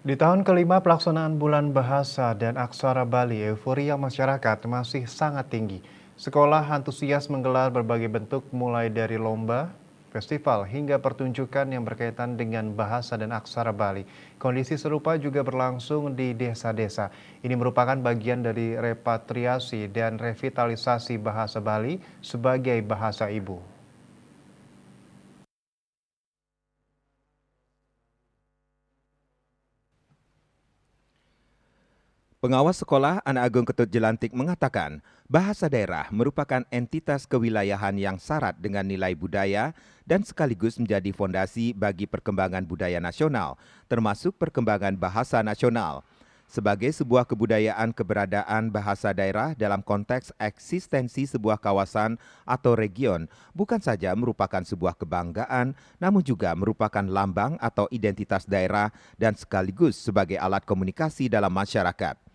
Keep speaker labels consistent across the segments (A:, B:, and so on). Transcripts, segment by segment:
A: Di tahun kelima pelaksanaan Bulan Bahasa dan Aksara Bali, euforia masyarakat masih sangat tinggi. Sekolah antusias menggelar berbagai bentuk mulai dari lomba, festival, hingga pertunjukan yang berkaitan dengan bahasa dan aksara Bali. Kondisi serupa juga berlangsung di desa-desa. Ini merupakan bagian dari repatriasi dan revitalisasi bahasa Bali sebagai bahasa ibu.
B: Pengawas sekolah Anak Agung Ketut Jelantik mengatakan, bahasa daerah merupakan entitas kewilayahan yang syarat dengan nilai budaya dan sekaligus menjadi fondasi bagi perkembangan budaya nasional, termasuk perkembangan bahasa nasional. Sebagai sebuah kebudayaan keberadaan bahasa daerah dalam konteks eksistensi sebuah kawasan atau region bukan saja merupakan sebuah kebanggaan, namun juga merupakan lambang atau identitas daerah dan sekaligus sebagai alat komunikasi dalam masyarakat.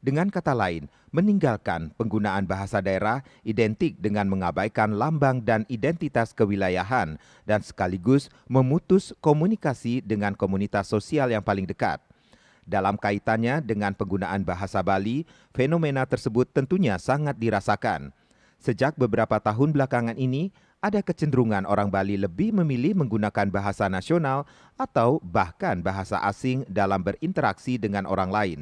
B: Dengan kata lain, meninggalkan penggunaan bahasa daerah identik dengan mengabaikan lambang dan identitas kewilayahan dan sekaligus memutus komunikasi dengan komunitas sosial yang paling dekat. Dalam kaitannya dengan penggunaan bahasa Bali, fenomena tersebut tentunya sangat dirasakan. Sejak beberapa tahun belakangan ini, ada kecenderungan orang Bali lebih memilih menggunakan bahasa nasional atau bahkan bahasa asing dalam berinteraksi dengan orang lain.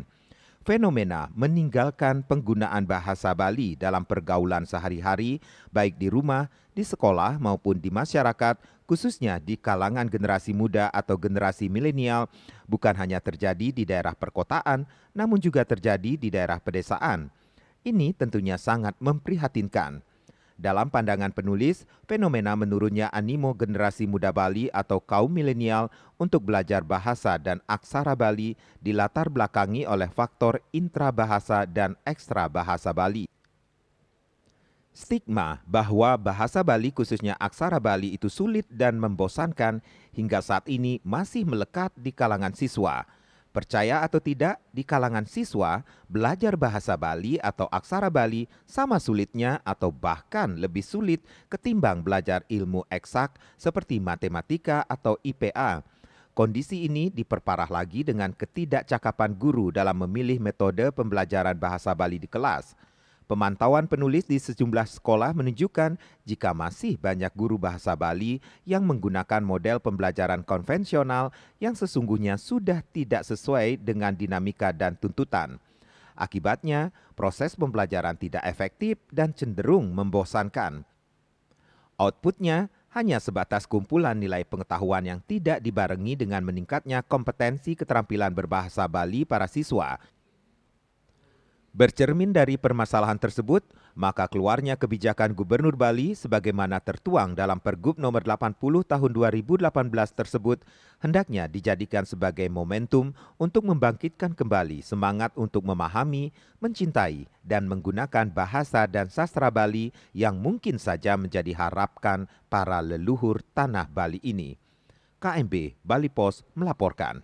B: Fenomena meninggalkan penggunaan bahasa Bali dalam pergaulan sehari-hari, baik di rumah, di sekolah, maupun di masyarakat, khususnya di kalangan generasi muda atau generasi milenial, bukan hanya terjadi di daerah perkotaan, namun juga terjadi di daerah pedesaan. Ini tentunya sangat memprihatinkan. Dalam pandangan penulis, fenomena menurunnya animo generasi muda Bali atau kaum milenial untuk belajar bahasa dan aksara Bali dilatar belakangi oleh faktor intrabahasa dan ekstra bahasa Bali. Stigma bahwa bahasa Bali khususnya aksara Bali itu sulit dan membosankan hingga saat ini masih melekat di kalangan siswa. Percaya atau tidak, di kalangan siswa, belajar bahasa Bali atau aksara Bali sama sulitnya atau bahkan lebih sulit ketimbang belajar ilmu eksak seperti matematika atau IPA. Kondisi ini diperparah lagi dengan ketidakcakapan guru dalam memilih metode pembelajaran bahasa Bali di kelas. Pemantauan penulis di sejumlah sekolah menunjukkan jika masih banyak guru bahasa Bali yang menggunakan model pembelajaran konvensional yang sesungguhnya sudah tidak sesuai dengan dinamika dan tuntutan. Akibatnya, proses pembelajaran tidak efektif dan cenderung membosankan. Outputnya hanya sebatas kumpulan nilai pengetahuan yang tidak dibarengi dengan meningkatnya kompetensi keterampilan berbahasa Bali para siswa. Bercermin dari permasalahan tersebut, maka keluarnya kebijakan Gubernur Bali sebagaimana tertuang dalam Pergub nomor 80 tahun 2018 tersebut hendaknya dijadikan sebagai momentum untuk membangkitkan kembali semangat untuk memahami, mencintai, dan menggunakan bahasa dan sastra Bali yang mungkin saja menjadi harapkan para leluhur tanah Bali ini. KMB Bali Pos melaporkan.